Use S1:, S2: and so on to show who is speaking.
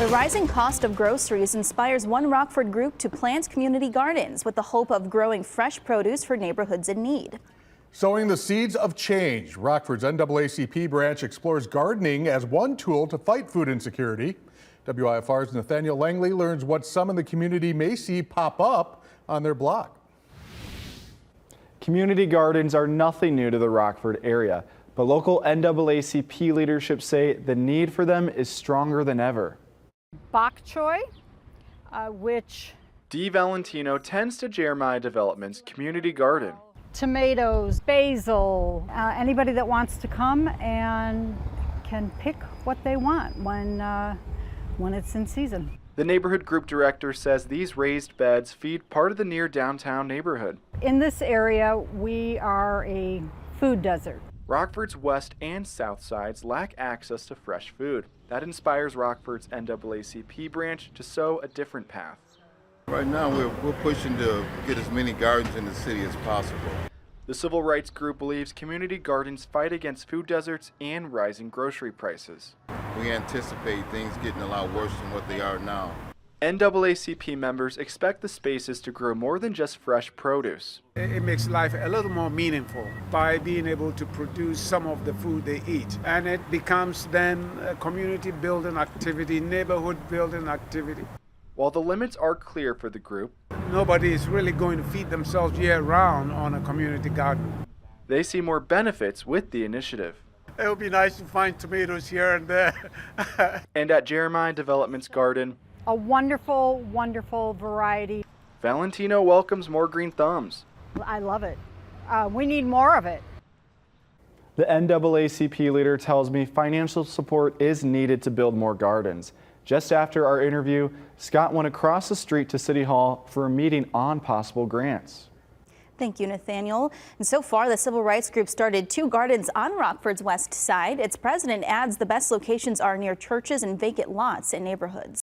S1: The rising cost of groceries inspires one Rockford group to plant community gardens with the hope of growing fresh produce for neighborhoods in need.
S2: Sowing the seeds of change, Rockford's NAACP branch explores gardening as one tool to fight food insecurity. WIFR's Nathaniel Langley learns what some in the community may see pop up on their block.
S3: Community gardens are nothing new to the Rockford area, but local NAACP leadership say the need for them is stronger than ever.
S4: Bok choy, which
S3: Dee Valentino tends to Jeremiah Development's community garden.
S4: tomatoes, basil, anybody that wants to come and can pick what they want when it's in season.
S3: The neighborhood group director says these raised beds feed part of the near downtown neighborhood.
S4: In this area, we are a food desert.
S3: Rockford's west and south sides lack access to fresh food. That inspires Rockford's NAACP branch to sow a different path.
S5: Right now, we're pushing to get as many gardens in the city as possible.
S3: The civil rights group believes community gardens fight against food deserts and rising grocery prices.
S5: We anticipate things getting a lot worse than what they are now.
S3: NAACP members expect the spaces to grow more than just fresh produce.
S6: It makes life a little more meaningful by being able to produce some of the food they eat. And it becomes then a community building activity, neighborhood building activity.
S3: While the limits are clear for the group,
S6: Nobody is really going to feed themselves year-round on a community garden.
S3: they see more benefits with the initiative.
S6: It would be nice to find tomatoes here and there.
S3: And at Jeremiah Development's garden,
S4: A wonderful, wonderful variety.
S3: Valentino welcomes more green thumbs.
S4: I love it. We need more of it.
S3: The NAACP leader tells me financial support is needed to build more gardens. Just after our interview, Scott went across the street to City Hall for a meeting on possible grants.
S1: Thank you, Nathaniel. And so far, the civil rights group started 2 gardens on Rockford's west side. Its president adds the best locations are near churches and vacant lots in neighborhoods.